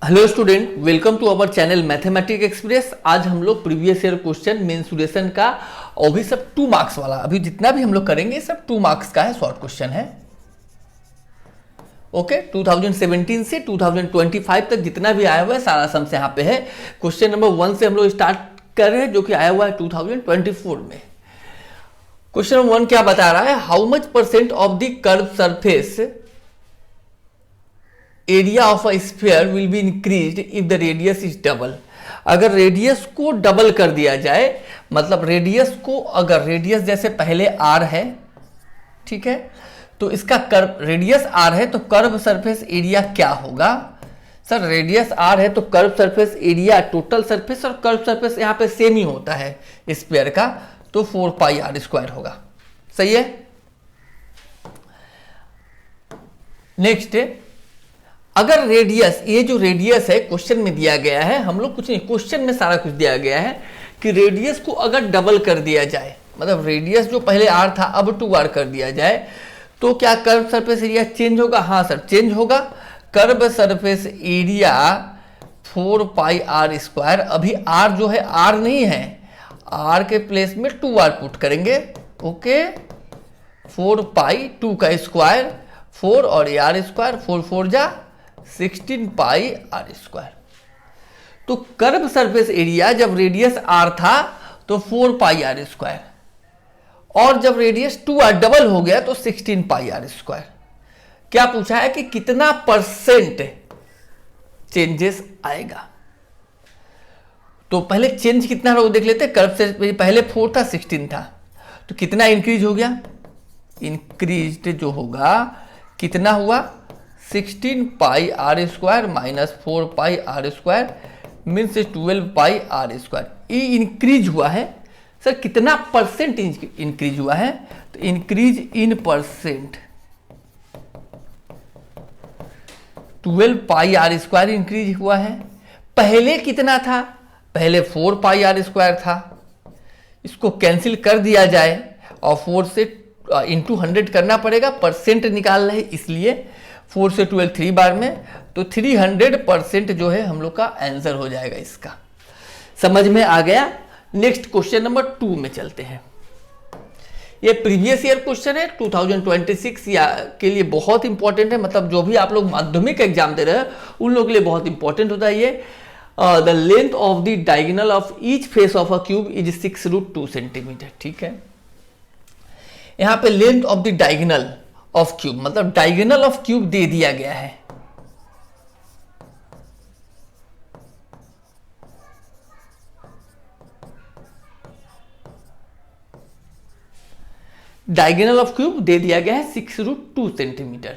Hello student, welcome to our channel mathematic express. आज हम लोग प्रीवियस ईयर क्वेश्चन मेंसुरेशन का और भी सब 2 मार्क्स वाला, अभी जितना भी हम लोग करेंगे सब 2 मार्क्स का है, शॉर्ट क्वेश्चन है। ओके 2017 से 2025 तक जितना भी आया हुआ है सारा सम्स यहाँ पे है। क्वेश्चन नंबर 1 से हम लोग स्टार्ट कर रहे हैं जो कि आया हुआ है 2024 में। क्वेश्चन नंबर 1 क्या बता रहा है, how much percent of the curve surface area of a sphere will be increased if the radius is double. अगर रेडियस को डबल कर दिया जाए, मतलब रेडियस को, अगर रेडियस जैसे पहले r है, ठीक है, तो इसका कर्व रेडियस r है तो कर्व सरफेस एरिया क्या होगा। सर रेडियस r है तो curve surface area total surface और कर्व सरफेस यहाँ पे सेम ही होता है स्फीयर का, तो 4 पाई r स्क्वायर होगा। सही है। नेक्स्ट, अगर रेडियस, ये जो रेडियस है क्वेश्चन में दिया गया है, हम लोग कुछ नहीं, क्वेश्चन में सारा कुछ दिया गया है कि रेडियस को अगर डबल कर दिया जाए, मतलब रेडियस जो पहले r था अब 2r कर दिया जाए, तो क्या कर्व सरफेस एरिया चेंज होगा। हाँ सर चेंज होगा। कर्व सरफेस एरिया 4 पाई r स्क्वायर, अभी r जो है r नहीं है, r के प्लेस में 2r पुट करेंगे। ओके 4 पाई 2 का स्क्वायर 4 और ये r स्क्वायर 4 4 जा 16 पाई r स्क्वायर। तो कर्व सरफेस एरिया जब रेडियस r था तो 4 पाई r स्क्वायर, और जब रेडियस 2r डबल हो गया तो 16 पाई r स्क्वायर। क्या पूछा है कि कितना परसेंट चेंजेस आएगा। तो पहले चेंज कितना रहा वो देख लेते हैं। कर्व से पहले 4 था 16 था, तो कितना इंक्रीज हो गया। इंक्रीज जो होगा कितना हुआ, 16 पाई r स्क्वायर माइनस 4 पाई r स्क्वायर मीन्स 12 पाई r स्क्वायर। ये इंक्रीज हुआ है। सर कितना परसेंट इंक्रीज हुआ है, तो increase in percent 12 pi r square increase हुआ है। पहले कितना था, पहले 4 पाई r स्क्वायर था, इसको कैंसिल कर दिया जाए और 4 से इंटू 100 करना पड़ेगा, परसेंट निकालना है, इसलिए 4 से 12 3 बार में, तो 300% जो है हम लोग का आंसर हो जाएगा इसका। समझ में आ गया। नेक्स्ट क्वेश्चन नंबर 2 में चलते हैं। ये प्रीवियस ईयर क्वेश्चन है 2026 या के लिए बहुत इंपॉर्टेंट है, मतलब जो भी आप लोग माध्यमिक एग्जाम दे रहे हैं उन लोगों के लिए बहुत इंपॉर्टेंट होता है ये। The length of the diagonal of each face of a cube is 6√2 centimetre. ठीक है, यहाँ पे length of the diagonal of cube, मतलब डायगोनल ऑफ क्यूब दे दिया गया है। डायगोनल ऑफ क्यूब दे दिया गया है 6√2 centimetre.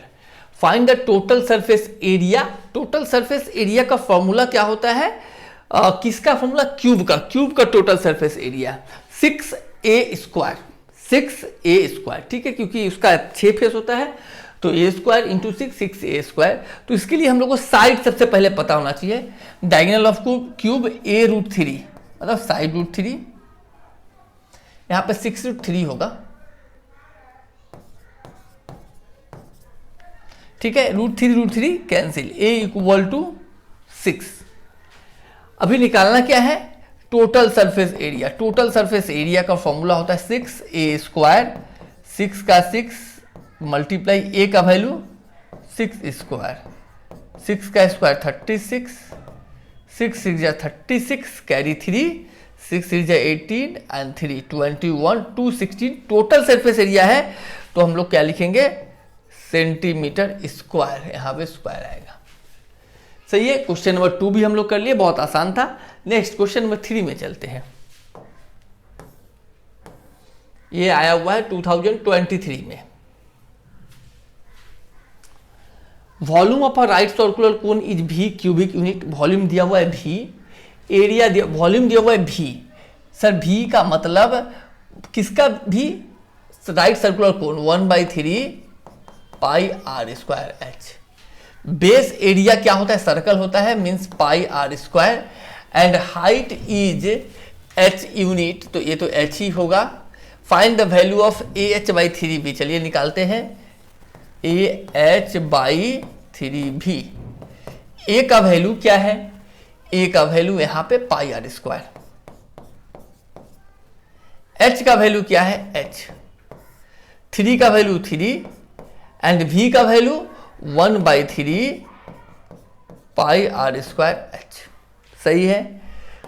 Find the total surface area. Total surface area का फॉर्मूला क्या होता है, किसका फॉर्मूला, क्यूब का total surface area 6a square, 6a square. ठीक है, क्योंकि उसका 6 फेस होता है तो a square into 6a square. तो इसके लिए हम लोग को साइड सबसे पहले पता होना चाहिए। डायगोनल ऑफ क्यूब a√3, मतलब साइड √3, यहाँ पे 6√3 होगा। ठीक है, √3 कैंसिल, a इक्वल टू 6। अभी निकालना क्या है, total surface area. Total surface area का फॉर्मूला होता है 6a स्क्वायर, 6 का 6 मल्टीप्लाई a का वैल्यू 6 स्क्वायर, 6 का स्क्वायर 36, 6 6 जा 36, कैरी 3, 6 6 जा 18 एंड 3 21 216 टोटल सरफेस एरिया है। तो हम लोग क्या लिखेंगे, सेंटीमीटर स्क्वायर, यहाँ पे स्क्वायर आएगा। सही है। क्वेश्चन नंबर 2 भी हम लोग कर लिए, बहुत आसान था। नेक्स्ट क्वेश्चन नंबर 3 में चलते हैं। ये आया हुआ है 2023 में। Volume of a right circular cone is v cubic unit. Volume दिया हुआ है v, एरिया दिया, वॉल्यूम दिया हुआ है v। सर v का मतलब किसका v, राइट सर्कुलर कोन 1/3 pi r square h। Base area क्या होता है, सर्कल होता है, means pi r square, and height is h unit, तो ये तो h ही होगा। Find the value of ah/3b। चलिए निकालते हैं, ah/3b। ए का वैल्यू क्या है, ए का वैल्यू यहां पे पाई आर स्क्वायर, एच का वैल्यू क्या है एच, 3 का वैल्यू 3 एंड वी का value 1/3 pi are square h. सही है,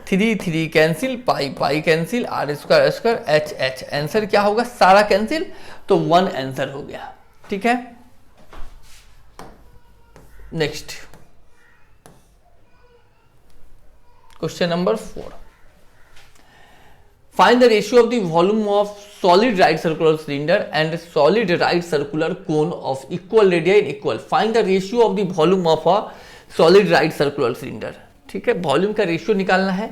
3 3 cancel, pi cancel, r square h h, answer क्या होगा, सारा कैंसिल, तो 1 आंसर हो गया। ठीक है, next question number 4, find the ratio of the volume of solid right circular cylinder and solid right circular cone of equal radius in equal, find the ratio of the volume of a solid right circular cylinder. ठीक है, volume का ratio निकालना है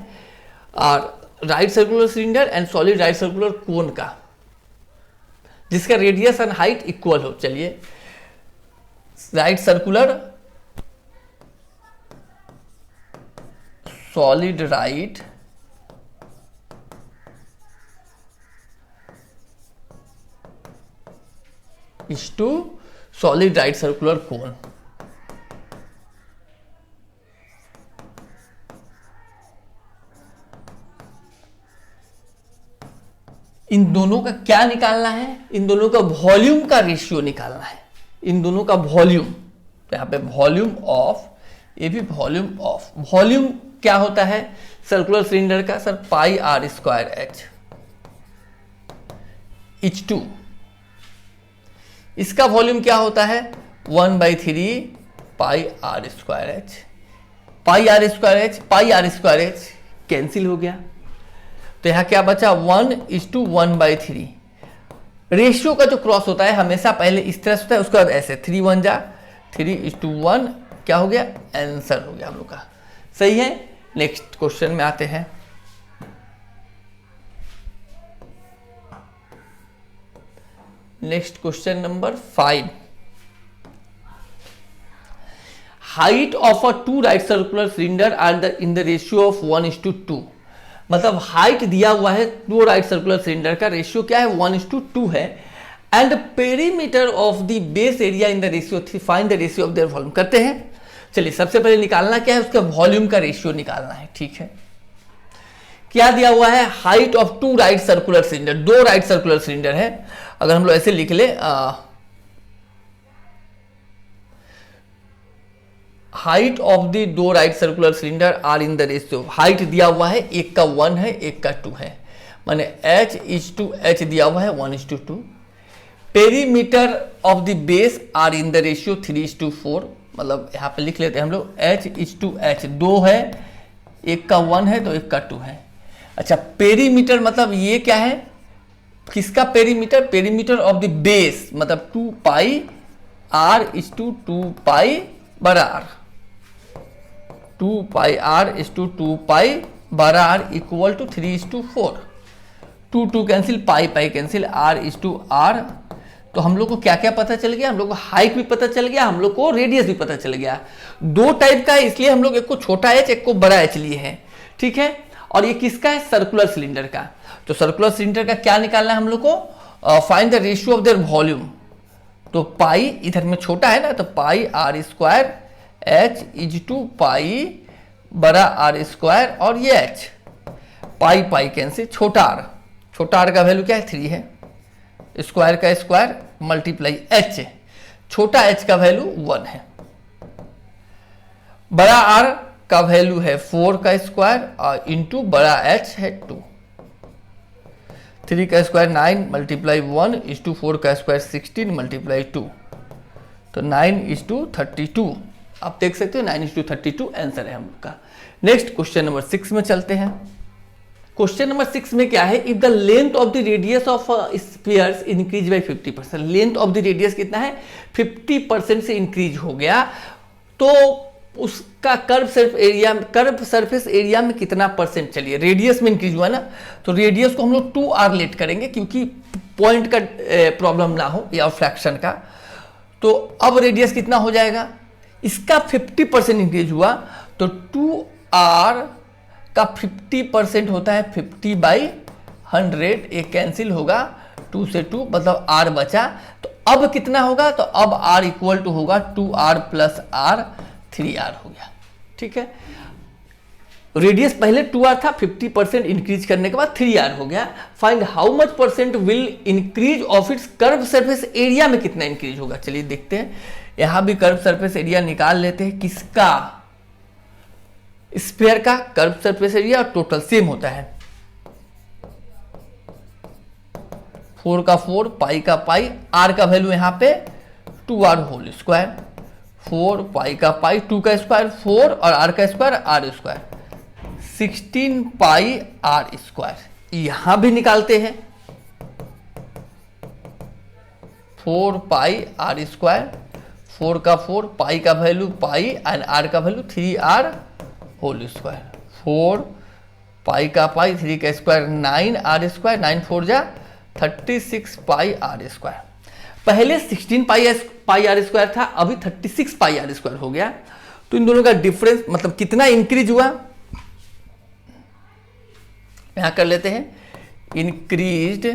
और right circular cylinder and solid right circular cone का, जिसका radius and height equal हो। चलिए, right circular solid right is to solid right circular cone. इन दोनों का क्या निकालना है, इन दोनों का वॉल्यूम का रेशियो निकालना है, इन दोनों का वॉल्यूम, यहां पे वॉल्यूम ऑफ, ये भी वॉल्यूम ऑफ, वॉल्यूम क्या होता है सर्कुलर सिलेंडर का sir, pi are square h is to, इसका वॉल्यूम क्या होता है 1/3 pi are square h, pi are square h cancel हो गया, तो यहां क्या बचा 1:1/3। रेशियो का जो क्रॉस होता है हमेशा पहले इस तरह से होता है, उसके बाद ऐसे 3 1 जा 3:1, क्या हो गया, आंसर हो गया हम लोग का। सही है, नेक्स्ट क्वेश्चन में आते हैं। Next question number 5, height of a 2 right circular cylinder are in the ratio of 1:2, मतलब हाइट दिया हुआ है 2 राइट सर्कुलर सिलेंडर का, रेशियो क्या है 1:2 है, and perimeter of the base area in the ratio 3, find the ratio of their volume. करते हैं, चलिए सबसे पहले निकालना क्या है, उसका वॉल्यूम का रेशियो निकालना है। ठीक है, क्या दिया हुआ है, height of 2 right circular cylinder, 2 right circular cylinder है, अगर हम लोग ऐसे लिख ले height of the 2 right circular cylinder are in the ratio, height दिया हुआ है, एक का 1 है एक का 2 है, माने H दिया हुआ है 1:2, perimeter of the base are in the ratio 3:4, मतलब यहां पे लिख लेते हैं हम लोग H 2 है, एक का 1 है तो एक का 2 है। अच्छा, पेरीमीटर मतलब ये क्या है, किसका perimeter, perimeter of the base, मतलब 2 pi r is to 2 pi बड़ा r, 2 pi r is to 2 pi बड़ा r equal to 3:4, 2 cancel, pi cancel, r is to r। तो हम लोग को क्या क्या पता चल गया, हम लोग को हाइट भी पता चल गया, हम लोग को रेडियस भी पता चल गया। 2 टाइप का है, इसलिए हम लोग एक को छोटा h एक को बड़ा h लिए हैं। ठीक है, और ये किसका है, सर्कुलर सिलेंडर का। तो सर्कुलर सिलेंडर का क्या निकालना है हम लोग को, find the ratio of their volume, तो पाई इधर में छोटा है ना, तो pi are square h is to pi बड़ा आर स्क्वायर, और ये एच, पाई कैंसिल, छोटा आर का वैल्यू क्या है 3 है, स्क्वायर का स्क्वायर मल्टीप्लाई एच, छोटा एच का वैल्यू 1 है, बड़ा आर का वैल्यू है 4 का स्क्वायर इंटू बड़ा एच है 2, 3 का स्क्वायर 9 मल्टीप्लाई 1 इज टू 4 का स्क्वायर 16 मल्टीप्लाई 2, तो 9:32। आप देख सकते हो 9:32 आंसर है हम लोग का। नेक्स्ट क्वेश्चन नंबर 6 में चलते हैं। क्वेश्चन नंबर 6 में क्या है, if the length of the radius of spheres increase by 50%, length of the radius कितना है 50% से इंक्रीज हो गया, तो उसका कर्व सरफेस एरिया में कितना परसेंट, चलिए रेडियस में इंक्रीज हुआ ना, तो रेडियस को हम लोग 2r लेट करेंगे क्योंकि पॉइंट का प्रॉब्लम ना हो या फ्रैक्शन का। तो अब रेडियस कितना हो जाएगा, इसका 50% इंक्रीज हुआ, तो 2r का 50% होता है 50/100, एक कैंसिल होगा 2 से 2, मतलब r बचा, तो अब कितना होगा, तो अब r इक्वल टू होगा 2r प्लस r 3r हो गया। ठीक है। रेडियस पहले 2r था, 50% इंक्रीज करने के बाद 3r हो गया। Find how much percent will increase of its curve surface area में कितना इंक्रीज होगा। चलिए देखते हैं, यहां भी कर्व सरफेस एरिया निकाल लेते हैं। किसका? स्फीयर का कर्व सरफेस एरिया और टोटल सेम होता है, 4 का 4, पाई का पाई, r का वैल्यू यहां पे 2r होल स्क्वायर, 4 पाई का पाई, 2 का स्क्वायर 4 और r का स्क्वायर r स्क्वायर, 16 पाई r स्क्वायर। यहां भी निकालते हैं, 4 पाई r स्क्वायर, 4 का 4, पाई का वैल्यू पाई एंड r का वैल्यू 3r होल स्क्वायर, 4 पाई का पाई, 3 का स्क्वायर 9r स्क्वायर, 9 4 जा 36 पाई r स्क्वायर। पहले 16 पाई r स्क्वायर था, अभी 36 पाई r स्क्वायर हो गया। तो इन दोनों का डिफरेंस मतलब कितना इंक्रीज हुआ, यहां कर लेते हैं, इंक्रीज्ड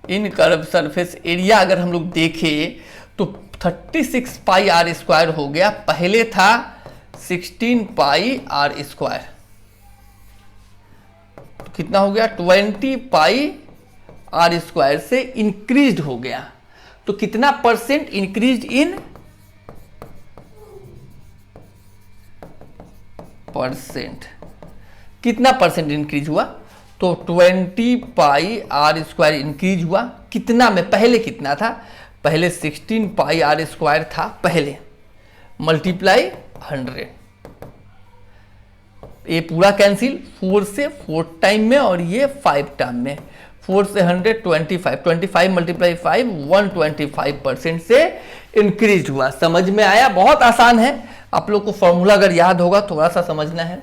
इन कर्व सरफेस एरिया अगर हम लोग देखें तो 36 पाई r स्क्वायर हो गया, पहले था 16 पाई r स्क्वायर, तो कितना हो गया 20 पाई r स्क्वायर से इंक्रीज्ड हो गया। तो कितना परसेंट इंक्रीज्ड इन परसेंट, कितना परसेंट इंक्रीज हुआ, तो 20 पाई r स्क्वायर इंक्रीज हुआ। कितना में, पहले कितना था, पहले 16 पाई r स्क्वायर था पहले, मल्टीप्लाई 100, ये पूरा कैंसिल, 4 से 4 टाइम में और ये 5 टाइम में, 4 से 100 25 मल्टीप्लाई 5 125% से इंक्रीज हुआ। समझ में आया? बहुत आसान है, आप लोग को फॉर्मूला अगर याद होगा थोड़ा सा समझना है।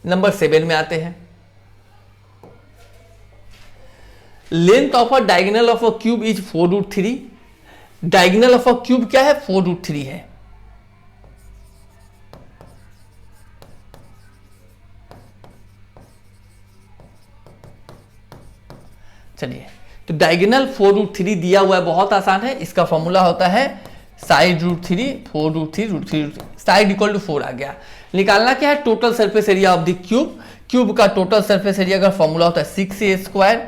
नंबर 7 में आते हैं, length of a diagonal of a cube is 4√3। Diagonal of a cube क्या है, 4√3 है। चलिए, तो डायगोनल 4√3 दिया हुआ है, बहुत आसान है। इसका फॉर्मूला होता है साइड √3, 4√3 साइड इक्वल टू 4 आ गया। निकालना क्या है, total surface area of the cube. Cube का टोटल सरफेस एरिया का फॉर्मूला होता है 6a स्क्वायर,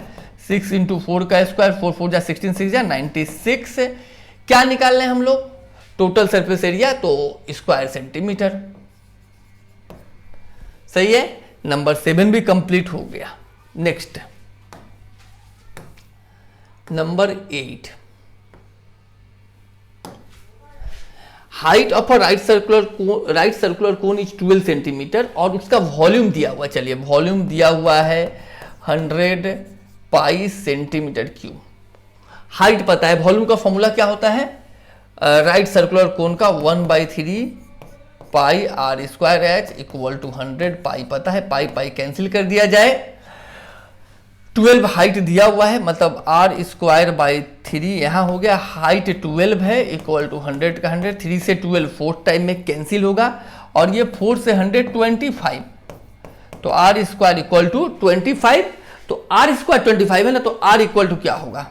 6 इंटू 4 का स्क्वायर, 4 4 जा 16, 6 जा 96। क्या निकालना है हम लोग, टोटल सरफेस एरिया, तो स्क्वायर सेंटीमीटर। सही है, नंबर 7 भी कंप्लीट हो गया। Next number 8, height of a right circular cone is 12 centimetre और उसका वॉल्यूम दिया हुआ। चलिए, वॉल्यूम दिया हुआ है 100 पाई सेंटीमीटर क्यूब। हाइट पता है, वॉल्यूम का फॉर्मूला क्या होता है, राइट सर्कुलर कोन का 1/3 pi r square h equal to 100 pi पता है, पाई पाई कैंसिल कर दिया जाए। 12 हाइट दिया हुआ है, मतलब r स्क्वायर बाई 3 यहां हो गया, हाइट 12 है इक्वल टू 100 का 100, 3 से 12 4 टाइम में कैंसिल होगा और ये 4 से 100 25, तो r स्क्वायर इक्वल टू 25। तो r स्क्वायर 25 है ना, तो r इक्वल टू क्या होगा,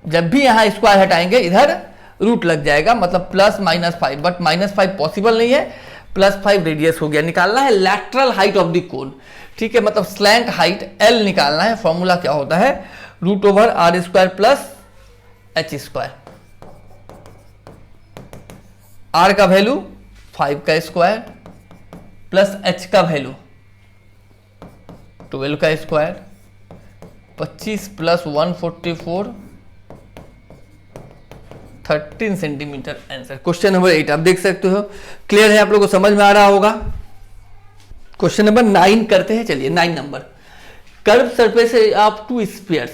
जब भी यहां स्क्वायर हटाएंगे इधर रूट लग जाएगा, मतलब +-5, बट -5 पॉसिबल नहीं है, +5 रेडियस हो गया। निकालना है lateral height of the cone, ठीक है, मतलब स्लैंट हाइट L निकालना है। फॉर्मूला क्या होता है, √r square plus h square, r का वैल्यू 5 का स्क्वायर प्लस h का वैल्यू 12 का square, 25 plus 144 13 centimetre answer. Question number 8 आप देख सकते हो, क्लियर है, आप लोगों को समझ में आ रहा होगा। क्वेश्चन नंबर 9 करते हैं। चलिए 9 number, curve surface of 2 spheres,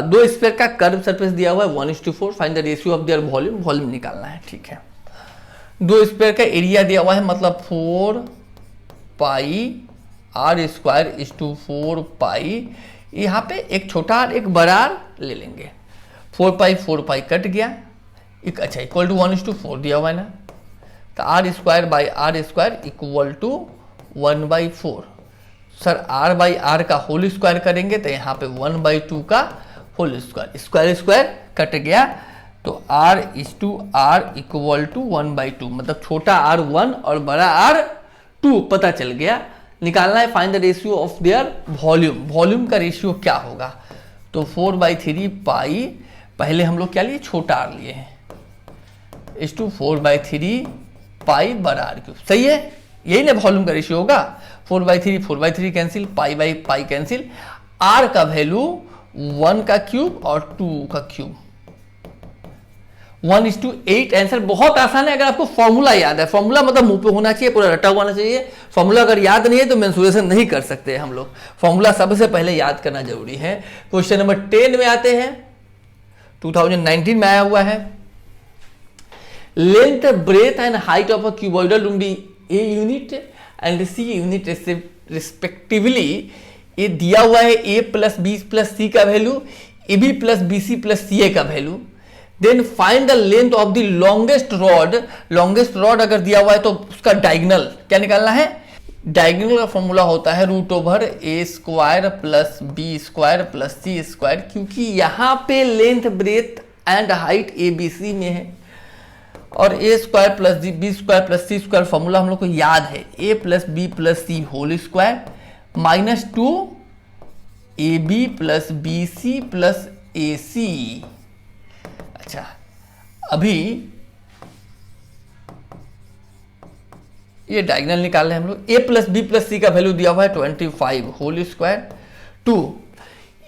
2 sphere का कर्व सरफेस दिया हुआ है 1:4, find the ratio of their volume, volume निकालना है। ठीक है, 2 स्फीयर का एरिया दिया हुआ है, मतलब 4 पाई r स्क्वायर इज टू 4 पाई, यहाँ पे एक छोटा r एक बड़ा r ले लेंगे, 4 पाई कट गया, अच्छा इक्वल टू 1:4 दिया हुआ है ना, तो r square by r square equal to 1/4। सर r बाई r का होल स्क्वायर करेंगे तो यहाँ पे 1/2 का whole square, square square cut गया, तो r is to r equal to 1/2, मतलब छोटा r 1 और बड़ा r 2 पता चल गया। निकालना है find the ratio of their volume. Volume का रेशियो क्या होगा? तो 4/3 पाई, पहले हम लोग क्या लिए, छोटा r लिए हैं, इज टू 4/3 पाई बड़ा r क्यूब। सही है, यही ना वॉल्यूम का रेशियो होगा। 4/3 cancel, pi by pi cancel, r का वैल्यू 1 का क्यूब और 2 का क्यूब, 1:8। आंसर बहुत आसान है अगर आपको फॉर्मूला याद है। फॉर्मूला मतलब मुंह पे होना चाहिए, पूरा रटा हुआ होना चाहिए। फॉर्मूला अगर याद नहीं है तो मेंसुरेशन नहीं कर सकते हम लोग। फॉर्मूला सबसे पहले याद करना जरूरी है। क्वेश्चन नंबर 10 में आते हैं, 2019 में आया हुआ है। Length, breadth and height of a cuboidal room be A unit and C unit respectively. ये दिया हुआ है a प्लस बी प्लस सी का value, A B plus B C plus C A का value. Then find the length of the longest rod. Longest rod अगर दिया हुआ है तो उसका डायगोनल क्या निकालना है? डायगोनल का फॉर्मूला होता है √a² plus b² plus c², क्योंकि यहां पे length, breadth and height ABC में है और a² plus b² plus c² formula हम लोग को याद है, a plus B plus c whole square minus 2 AB plus BC plus AC। अच्छा, अभी ये डायगोनल निकाल रहे हैं हम लोग। a प्लस बी प्लस सी का वैल्यू दिया हुआ है 25 whole square, 2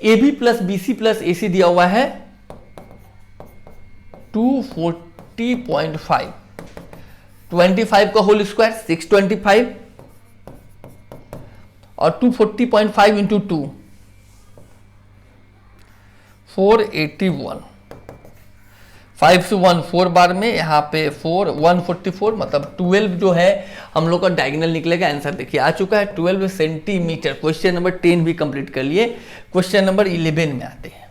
AB plus BC plus AC दिया हुआ है 240.5, 25 का होल स्क्वायर 625 और 240.5 इंटू 2 481। 5 से 1 4 बार में, यहाँ पे 4 144, मतलब 12 जो है हम लोग का डायगोनल निकलेगा। आंसर देखिए आ चुका है 12 सेंटीमीटर। क्वेश्चन नंबर 10 भी कंप्लीट कर लिए। क्वेश्चन नंबर 11 में आते हैं।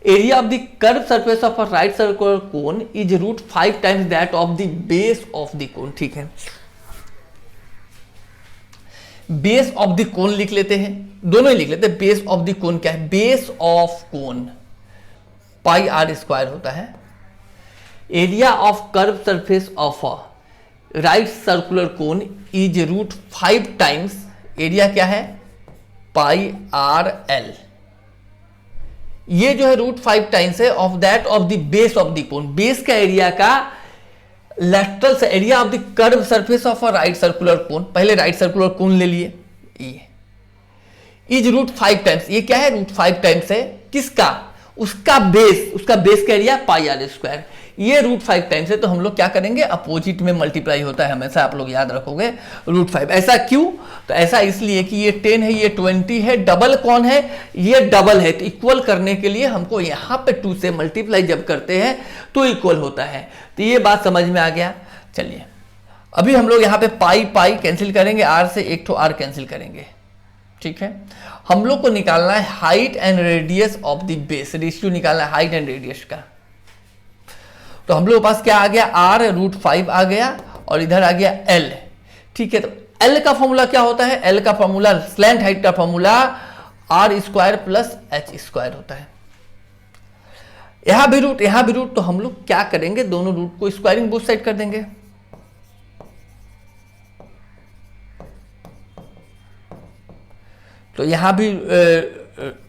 Area of the curve surface of a right circular cone is √5 times that of the base of the cone. ठीक है, बेस ऑफ द कोन लिख लेते हैं, दोनों ही लिख लेते हैं। बेस ऑफ द कोन क्या है? बेस ऑफ कोन πr² होता है। Area of curve surface of a right circular cone is √5 times, area क्या है? πrl। ये जो है √5 टाइम्स है of that of the base of the cone, base का एरिया का लैटरल से area of the curve surface of a right circular कोन। पहले राइट सर्कुलर कोन ले लिए, ये इज √5 टाइम्स, ये क्या है? √5 टाइम्स है किसका? उसका बेस, उसका बेस का एरिया πr², ये √5 टाइम्स है। तो हम लोग क्या करेंगे? अपोजिट में मल्टीप्लाई होता है हमेशा, आप लोग याद रखोगे √5। ऐसा क्यों? तो ऐसा इसलिए कि ये 10 है, ये 20 है, डबल कौन है? ये डबल है। तो इक्वल करने के लिए हमको यहाँ पे 2 से मल्टीप्लाई जब करते हैं तो इक्वल होता है। तो ये बात समझ में आ गया। चलिए अभी हम लोग यहाँ पे पाई कैंसिल करेंगे, r से एक तो r कैंसिल करेंगे। ठीक है, हम लोग को निकालना है height and radius of the base, ratio निकालना है हाइट एंड रेडियस का। तो हम लोग के पास क्या आ गया? r √5 आ गया और इधर आ गया l। ठीक है, तो l का फॉर्मूला क्या होता है? l का फॉर्मूला, स्लैंट हाइट का फॉर्मूला r² प्लस h² होता है। यहां भी रूट, यहां भी रूट, तो हम लोग क्या करेंगे? दोनों रूट को स्क्वायरिंग बोथ साइड कर देंगे। तो यहां भी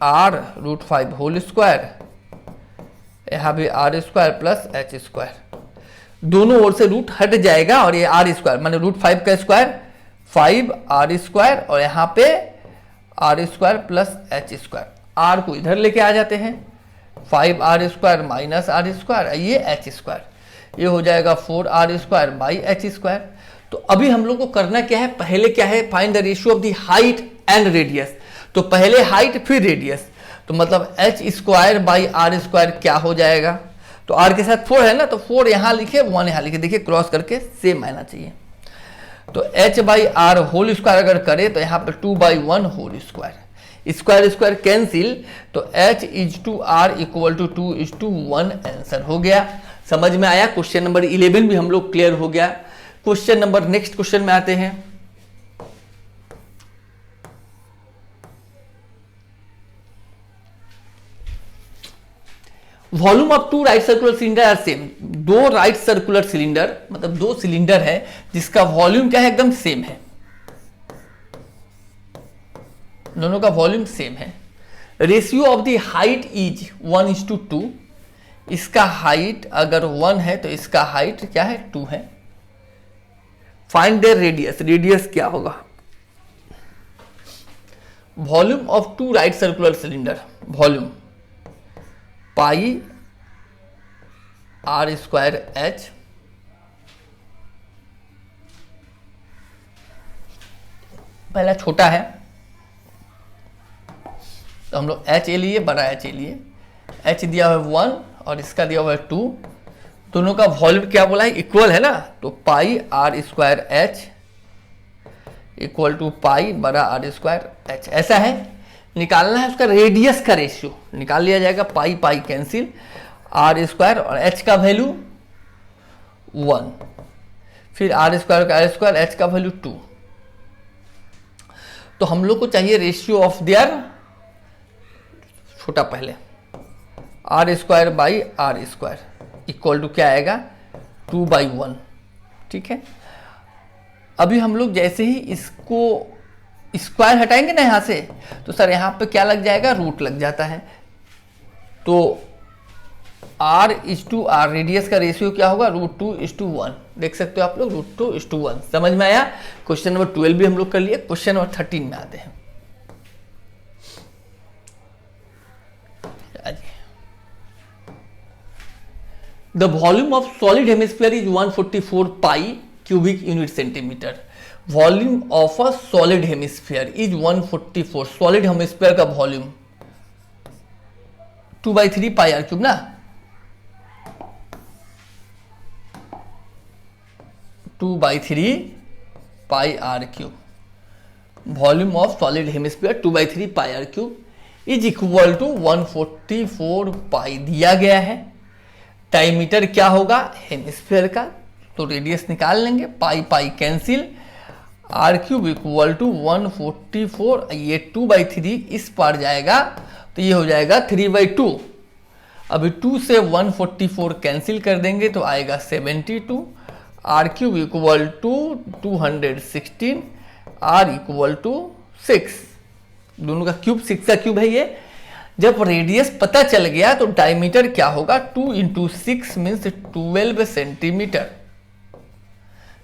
r √5 होल स्क्वायर, यहां भी r² प्लस h², दोनों ओर से रूट हट जाएगा और ये r², माने √5 का स्क्वायर 5r² और यहां पे r² प्लस h²। r को इधर लेके आ जाते हैं, 5r² माइनस r², ये h², ये हो जाएगा 4r² बाई h²। तो अभी हम लोग को करना क्या है? पहले क्या है? Find the ratio of the height and radius. तो पहले हाइट फिर रेडियस, तो मतलब h² बाई r² क्या हो जाएगा? तो r के साथ 4 है ना, तो 4 यहां लिखे, 1 यहां लिखे, देखिए क्रॉस करके सेम आना चाहिए। तो h by r whole square अगर करे तो यहाँ पे 2/1 whole square, square square cancel, तो h is to r equal to 2:1 answer हो गया। समझ में आया? क्वेश्चन नंबर 11 भी हम लोग क्लियर हो गया। क्वेश्चन नंबर, नेक्स्ट क्वेश्चन में आते हैं। Volume of two right circular cylinder are same, दो राइट सर्कुलर सिलेंडर मतलब दो सिलेंडर है जिसका वॉल्यूम क्या है, एकदम सेम है, दोनों का वॉल्यूम सेम है। Ratio of the height is 1:2, इसका हाइट अगर 1 है तो इसका हाइट क्या है 2 है। फाइंड देयर रेडियस, रेडियस क्या होगा, volume of two right circular cylinder, volume pi r square h, पहला छोटा है तो हम लोग h ए लिए, बड़ा h ए लिए, h दिया हुआ है 1 और इसका दिया हुआ है 2, दोनों का वॉल्यूम क्या बोला है, इक्वल है ना, तो pi r square h equal to pi बड़ा r स्क्वायर h, ऐसा है। निकालना है उसका रेडियस का रेशियो, निकाल लिया जाएगा, पाई पाई कैंसिल, r स्क्वायर और h का वैल्यू 1, फिर r स्क्वायर का r स्क्वायर, h का वैल्यू 2। तो हम लोग को चाहिए रेशियो ऑफ देयर, छोटा पहले, r square by r square equal to क्या आएगा 2/1, ठीक है। अभी हम लोग जैसे ही इसको स्क्वायर हटाएंगे ना यहाँ से, तो सर यहाँ पे क्या लग जाएगा, रूट लग जाता है, तो r/r, रेडियस का रेशियो क्या होगा, √2:1, देख सकते हो आप लोग, √2:1। समझ में आया। क्वेश्चन नंबर 12 भी हम लोग कर लिए। क्वेश्चन नंबर 13 में आते हैं। The volume of solid hemisphere is 144 pi cubic unit centimetre. Volume of a solid hemisphere is 144, solid hemisphere का वॉल्यूम 2/3 पाई r क्यूब ना, 2/3 pi r cube, volume of solid hemisphere 2/3 pi r cube is equal to 144 pi दिया गया है। Diameter क्या होगा hemisphere का, तो radius निकाल लेंगे, pi pi cancel, r cube equal to 144, ये 2/3 इस पार जाएगा तो ये हो जाएगा 3/2। अभी 2 से 144 कैंसिल कर देंगे तो आएगा 72, r cube equal to 216, r equal to 6, दोनों का क्यूब 6 का क्यूब है ये। जब रेडियस पता चल गया तो डायमीटर क्या होगा, 2 × 6 मीन्स 12 सेंटीमीटर।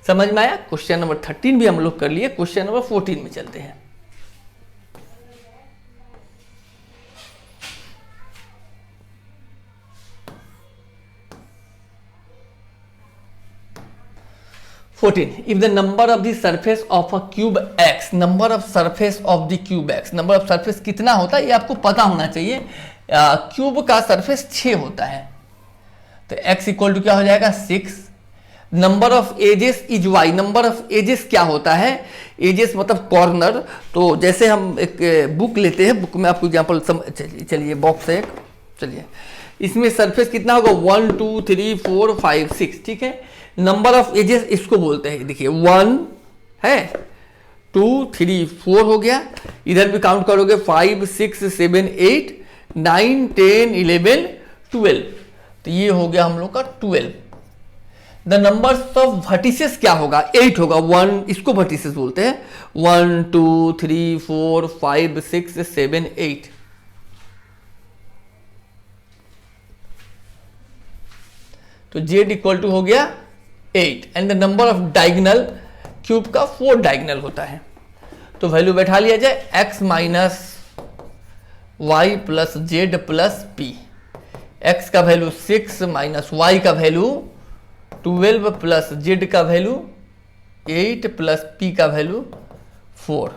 समझ में आया। क्वेश्चन नंबर 13 भी हम लोग कर लिए। क्वेश्चन नंबर 14 में चलते हैं। If the number of the surface of a cube x, number of surface of the cube x, number of surface कितना होता है ये आपको पता होना चाहिए। क्यूब का सरफेस 6 होता है, तो x इक्वल टू क्या हो जाएगा 6। Number of edges is y, number of edges क्या होता है, एजेस मतलब कॉर्नर। तो जैसे हम एक बुक लेते हैं, बुक में आपको एग्जाम्पल चलिए बॉक्स है, चलिए इसमें सरफेस कितना होगा 1 2 3 4 5 6, ठीक है। नंबर ऑफ एजेस इसको बोलते हैं, देखिए 1 है, 2 3 4 हो गया, इधर भी काउंट करोगे 5 6 7 8 9 10 11 12, तो ये हो गया हम लोग का 12। द नंबर्स ऑफ वर्टिसेस क्या होगा, 8 होगा, 1 इसको वर्टिसेस बोलते हैं, 1 2 3 4 5 6 7 8। तो z इक्वल टू हो गया 8 and the number of diagonal, cube का 4 डायगोनल होता है, तो वैल्यू बैठा लिया जाए x minus y plus z plus p. x का वैल्यू 6 माइनस y का वैल्यू 12 प्लस z का वैल्यू 8 प्लस p का वैल्यू 4,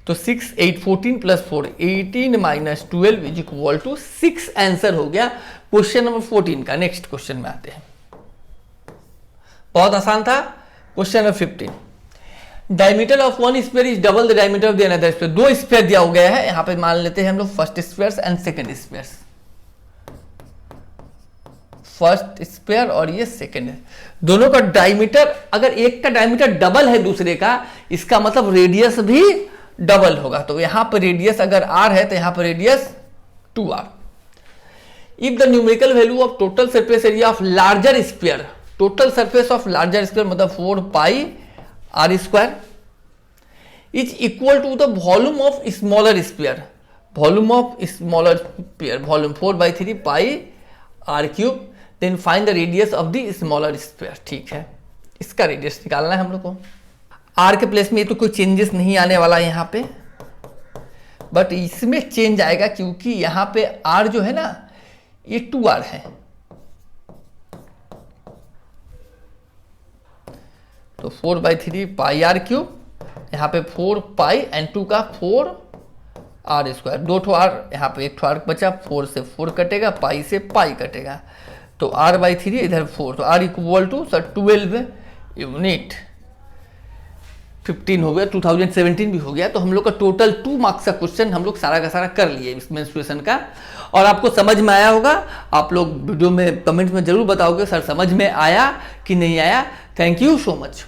तो 6 8 14 plus 4 18 minus 12 is equal to 6 answer हो गया क्वेश्चन नंबर 14 का। नेक्स्ट क्वेश्चन में आते हैं, बहुत आसान था। Question number 15, diameter of one sphere is double the diameter of the another sphere. 2 sphere दिया गया है, यहां पे मान लेते हैं हम लोग first sphere and second sphere, first sphere और ये सेकंड, दोनों का डायमीटर, अगर एक का डायमीटर डबल है दूसरे का, इसका मतलब रेडियस भी डबल होगा। तो यहां पर रेडियस अगर r है तो यहां पर radius 2r। If the numerical value of total surface area of larger sphere, total surface of larger sphere मतलब 4 pi are square is equal to the volume of smaller sphere, volume of smaller sphere volume 4/3 pi R cube, then find the radius of the smaller sphere. ठीक है, इसका radius निकालना है हम लोग को। Are के प्लेस में ये तो कोई चेंजेस नहीं आने वाला है यहाँ पे, बट इसमें चेंज आएगा क्योंकि यहाँ पे आर जो है ना ये 2r है, तो 4/3 पाई आर क्यूब, यहाँ पे 4 पाई एंड 2 का 4 आर स्क्वायर, 2 ठो आर, यहाँ पे 1 ठो आर बचा, 4 से 4 कटेगा, पाई से पाई कटेगा, तो r/3 इधर 4, तो r इक्वल टू सर 12 यूनिट, 15 हो गया, 2017 भी हो गया। तो हम लोग का टोटल 2 मार्क्स का क्वेश्चन हम लोग सारा का सारा कर लिए इस मेंस्ट्रुएशन का, और आपको समझ में आया होगा। आप लोग वीडियो में कमेंट्स में जरूर बताओगे सर समझ में आया कि नहीं आया। Thank you so much.